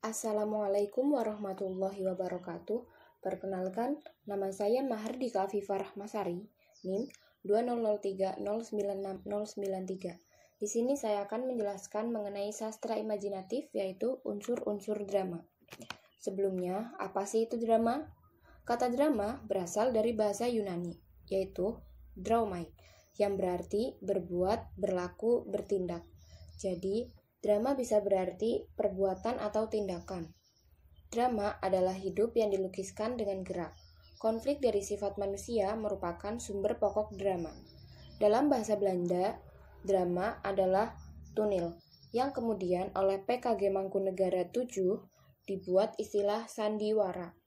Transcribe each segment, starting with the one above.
Assalamualaikum warahmatullahi wabarakatuh. Perkenalkan, nama saya Mahardika Afifah Rahmasari, NIM 20030969093. Di sini saya akan menjelaskan mengenai sastra imajinatif, yaitu unsur-unsur drama. Sebelumnya, apa sih itu drama? Kata drama berasal dari bahasa Yunani, yaitu draumai, yang berarti berbuat, berlaku, bertindak. Jadi, drama bisa berarti perbuatan atau tindakan. Drama adalah hidup yang dilukiskan dengan gerak. Konflik dari sifat manusia merupakan sumber pokok drama. Dalam bahasa Belanda, drama adalah toneel, yang kemudian oleh PKG Mangkunegara 7 dibuat istilah sandiwara.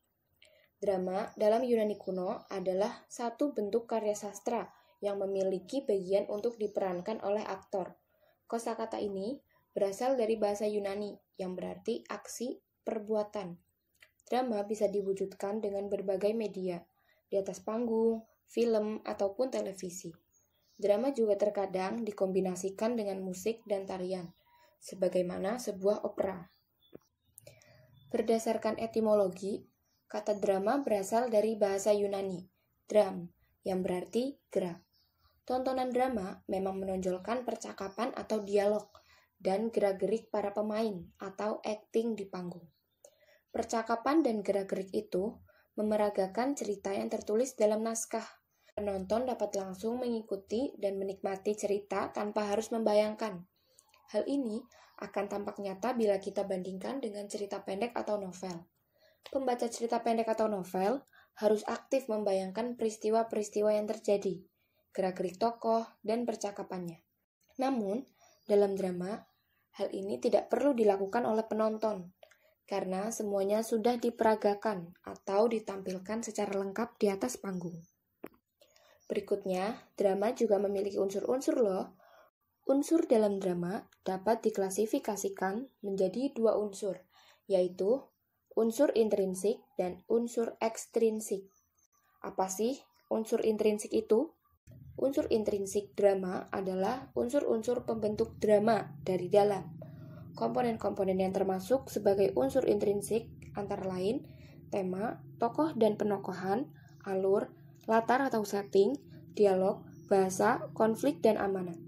Drama dalam Yunani kuno adalah satu bentuk karya sastra yang memiliki bagian untuk diperankan oleh aktor. Kosakata ini berasal dari bahasa Yunani yang berarti aksi, perbuatan. Drama bisa diwujudkan dengan berbagai media, di atas panggung, film, ataupun televisi. Drama juga terkadang dikombinasikan dengan musik dan tarian, sebagaimana sebuah opera. Berdasarkan etimologi, kata drama berasal dari bahasa Yunani, dram, yang berarti gerak. Tontonan drama memang menonjolkan percakapan atau dialog, dan gerak-gerik para pemain atau akting di panggung. Percakapan dan gerak-gerik itu memeragakan cerita yang tertulis dalam naskah. Penonton dapat langsung mengikuti dan menikmati cerita tanpa harus membayangkan. Hal ini akan tampak nyata bila kita bandingkan dengan cerita pendek atau novel. Pembaca cerita pendek atau novel harus aktif membayangkan peristiwa-peristiwa yang terjadi, gerak-gerik tokoh, dan percakapannya. Namun, dalam drama, hal ini tidak perlu dilakukan oleh penonton, karena semuanya sudah diperagakan atau ditampilkan secara lengkap di atas panggung. Berikutnya, drama juga memiliki unsur-unsur loh. Unsur dalam drama dapat diklasifikasikan menjadi dua unsur, yaitu unsur intrinsik dan unsur ekstrinsik. Apa sih unsur intrinsik itu? Unsur intrinsik drama adalah unsur-unsur pembentuk drama dari dalam. Komponen-komponen yang termasuk sebagai unsur intrinsik antara lain tema, tokoh dan penokohan, alur, latar atau setting, dialog, bahasa, konflik, dan amanat.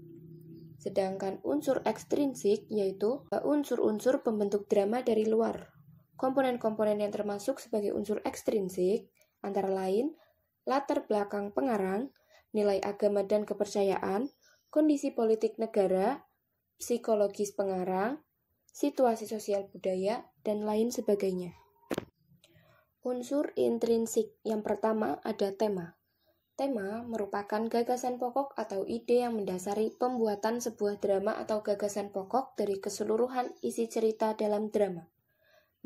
Sedangkan unsur ekstrinsik yaitu unsur-unsur pembentuk drama dari luar. Komponen-komponen yang termasuk sebagai unsur ekstrinsik antara lain latar belakang pengarang, nilai agama dan kepercayaan, kondisi politik negara, psikologis pengarang, situasi sosial budaya, dan lain sebagainya. Unsur intrinsik yang pertama ada tema. Tema merupakan gagasan pokok atau ide yang mendasari pembuatan sebuah drama atau gagasan pokok dari keseluruhan isi cerita dalam drama.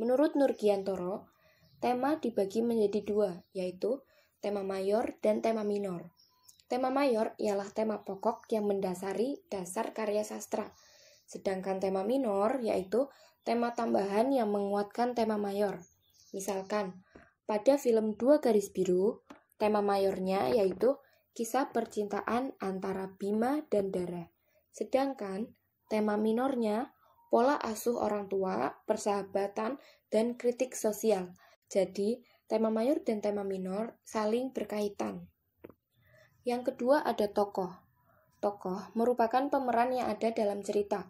Menurut Nurgiantoro, tema dibagi menjadi dua, yaitu tema mayor dan tema minor. Tema mayor ialah tema pokok yang mendasari dasar karya sastra, sedangkan tema minor yaitu tema tambahan yang menguatkan tema mayor. Misalkan, pada film Dua Garis Biru, tema mayornya yaitu kisah percintaan antara Bima dan Dara, sedangkan tema minornya pola asuh orang tua, persahabatan, dan kritik sosial. Jadi, tema mayor dan tema minor saling berkaitan. Yang kedua ada tokoh. Tokoh merupakan pemeran yang ada dalam cerita.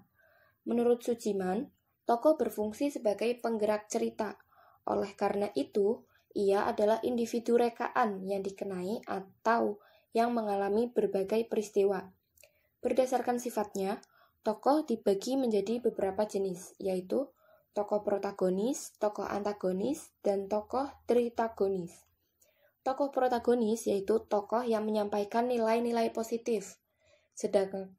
Menurut Sujiman, tokoh berfungsi sebagai penggerak cerita. Oleh karena itu, ia adalah individu rekaan yang dikenai atau yang mengalami berbagai peristiwa. Berdasarkan sifatnya, tokoh dibagi menjadi beberapa jenis, yaitu tokoh protagonis, tokoh antagonis, dan tokoh tritagonis. Tokoh protagonis yaitu tokoh yang menyampaikan nilai-nilai positif, sedangkan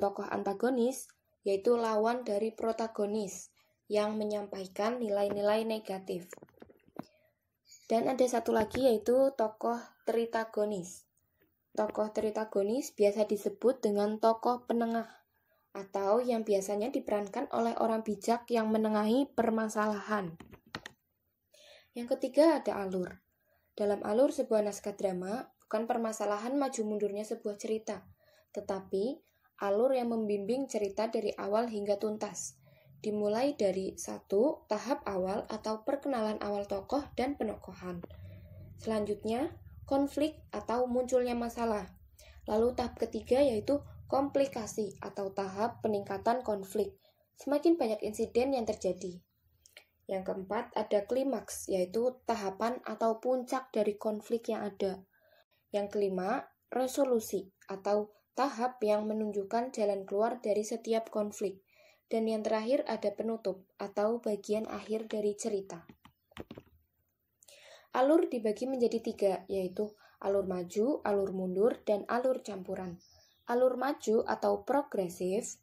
tokoh antagonis yaitu lawan dari protagonis yang menyampaikan nilai-nilai negatif. Dan ada satu lagi yaitu tokoh tritagonis. Tokoh tritagonis biasa disebut dengan tokoh penengah, atau yang biasanya diperankan oleh orang bijak yang menengahi permasalahan. Yang ketiga ada alur. Dalam alur sebuah naskah drama, bukan permasalahan maju mundurnya sebuah cerita, tetapi alur yang membimbing cerita dari awal hingga tuntas. dimulai dari 1. Tahap awal atau perkenalan awal tokoh dan penokohan. Selanjutnya, konflik atau munculnya masalah. Lalu tahap ketiga yaitu komplikasi atau tahap peningkatan konflik. Semakin banyak insiden yang terjadi. Yang keempat, ada klimaks, yaitu tahapan atau puncak dari konflik yang ada. Yang kelima, resolusi atau tahap yang menunjukkan jalan keluar dari setiap konflik. Dan yang terakhir ada penutup atau bagian akhir dari cerita. Alur dibagi menjadi 3, yaitu alur maju, alur mundur, dan alur campuran. Alur maju atau progresif,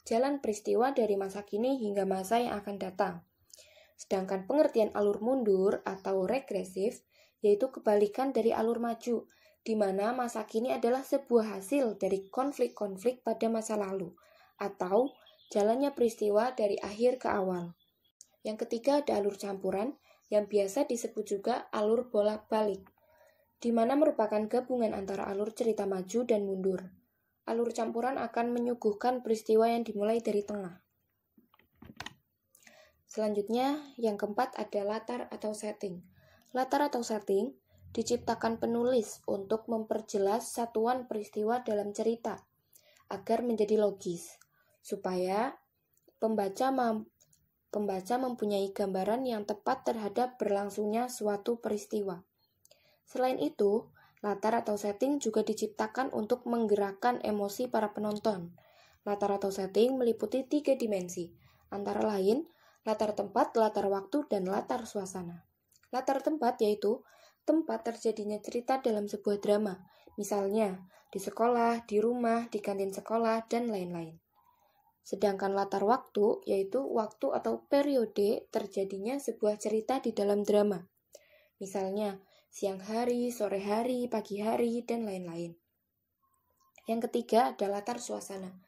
jalan peristiwa dari masa kini hingga masa yang akan datang. Sedangkan pengertian alur mundur atau regresif, yaitu kebalikan dari alur maju, di mana masa kini adalah sebuah hasil dari konflik-konflik pada masa lalu, atau jalannya peristiwa dari akhir ke awal. Yang ketiga ada alur campuran, yang biasa disebut juga alur bolak-balik, di mana merupakan gabungan antara alur cerita maju dan mundur. Alur campuran akan menyuguhkan peristiwa yang dimulai dari tengah. Selanjutnya, yang keempat ada latar atau setting. Latar atau setting diciptakan penulis untuk memperjelas satuan peristiwa dalam cerita, agar menjadi logis, supaya pembaca mempunyai gambaran yang tepat terhadap berlangsungnya suatu peristiwa. Selain itu, latar atau setting juga diciptakan untuk menggerakkan emosi para penonton. Latar atau setting meliputi 3 dimensi, antara lain latar tempat, latar waktu, dan latar suasana. Latar tempat yaitu tempat terjadinya cerita dalam sebuah drama, misalnya di sekolah, di rumah, di kantin sekolah, dan lain-lain. Sedangkan latar waktu yaitu waktu atau periode terjadinya sebuah cerita di dalam drama, misalnya siang hari, sore hari, pagi hari, dan lain-lain. Yang ketiga ada latar suasana.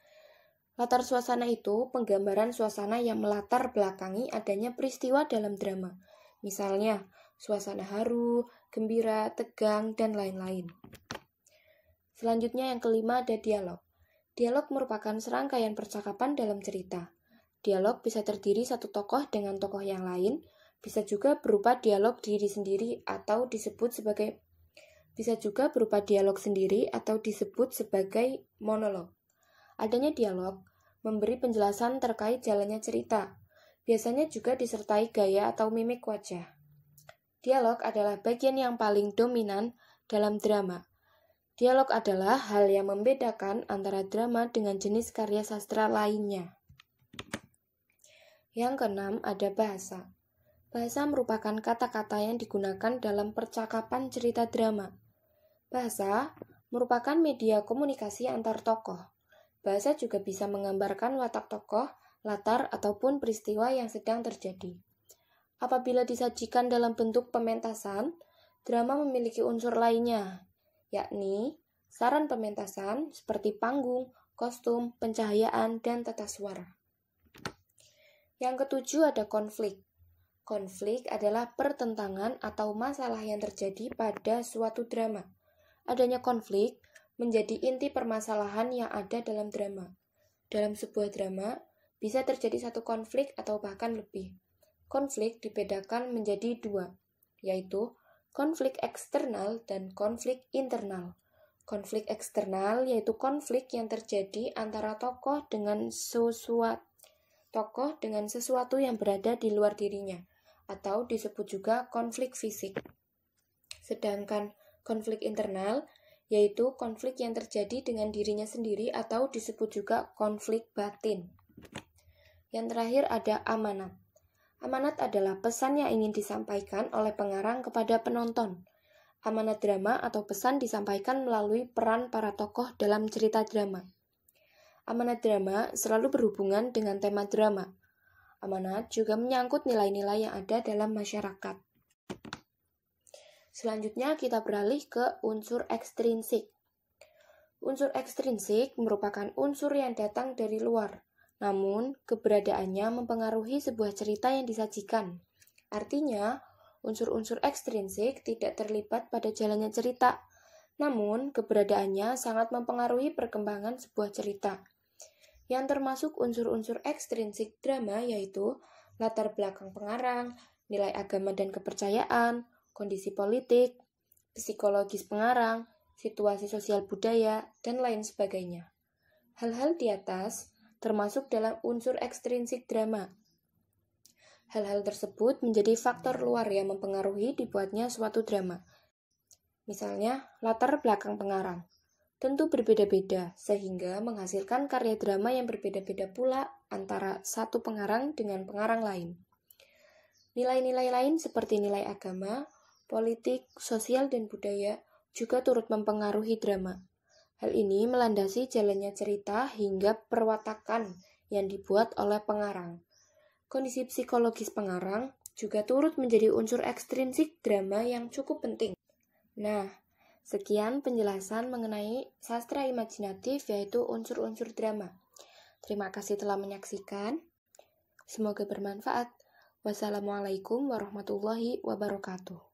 Latar suasana itu penggambaran suasana yang melatar belakangi adanya peristiwa dalam drama, misalnya suasana haru, gembira, tegang, dan lain-lain. Selanjutnya yang kelima ada dialog. Dialog merupakan serangkaian percakapan dalam cerita. Dialog bisa terdiri satu tokoh dengan tokoh yang lain, bisa juga berupa dialog diri sendiri atau disebut sebagai monolog. Adanya dialog memberi penjelasan terkait jalannya cerita. Biasanya juga disertai gaya atau mimik wajah. Dialog adalah bagian yang paling dominan dalam drama. Dialog adalah hal yang membedakan antara drama dengan jenis karya sastra lainnya. Yang keenam ada bahasa. Bahasa merupakan kata-kata yang digunakan dalam percakapan cerita drama. Bahasa merupakan media komunikasi antar tokoh. Bahasa juga bisa menggambarkan watak tokoh, latar, ataupun peristiwa yang sedang terjadi. Apabila disajikan dalam bentuk pementasan, drama memiliki unsur lainnya, yakni saran pementasan seperti panggung, kostum, pencahayaan, dan tata suara. Yang ketujuh ada konflik. Konflik adalah pertentangan atau masalah yang terjadi pada suatu drama. Adanya konflik menjadi inti permasalahan yang ada dalam drama. Dalam sebuah drama, bisa terjadi satu konflik atau bahkan lebih. Konflik dibedakan menjadi 2, yaitu konflik eksternal dan konflik internal. Konflik eksternal yaitu konflik yang terjadi antara tokoh dengan sesuatu yang berada di luar dirinya, atau disebut juga konflik fisik. Sedangkan konflik internal yaitu konflik yang terjadi dengan dirinya sendiri atau disebut juga konflik batin. Yang terakhir ada amanat. Amanat adalah pesan yang ingin disampaikan oleh pengarang kepada penonton. Amanat drama atau pesan disampaikan melalui peran para tokoh dalam cerita drama. Amanat drama selalu berhubungan dengan tema drama. Amanat juga menyangkut nilai-nilai yang ada dalam masyarakat. Selanjutnya kita beralih ke unsur ekstrinsik. Unsur ekstrinsik merupakan unsur yang datang dari luar, namun keberadaannya mempengaruhi sebuah cerita yang disajikan. Artinya, unsur-unsur ekstrinsik tidak terlibat pada jalannya cerita, namun keberadaannya sangat mempengaruhi perkembangan sebuah cerita. yang termasuk unsur-unsur ekstrinsik drama yaitu latar belakang pengarang, nilai agama dan kepercayaan, kondisi politik, psikologis pengarang, situasi sosial budaya, dan lain sebagainya. Hal-hal di atas termasuk dalam unsur ekstrinsik drama. Hal-hal tersebut menjadi faktor luar yang mempengaruhi dibuatnya suatu drama. Misalnya, latar belakang pengarang. Tentu berbeda-beda, sehingga menghasilkan karya drama yang berbeda-beda pula antara satu pengarang dengan pengarang lain. Nilai-nilai lain seperti nilai agama, politik, sosial, dan budaya juga turut mempengaruhi drama. Hal ini melandasi jalannya cerita hingga perwatakan yang dibuat oleh pengarang. Kondisi psikologis pengarang juga turut menjadi unsur ekstrinsik drama yang cukup penting. Nah, sekian penjelasan mengenai sastra imajinatif yaitu unsur-unsur drama. Terima kasih telah menyaksikan. Semoga bermanfaat. Wassalamualaikum warahmatullahi wabarakatuh.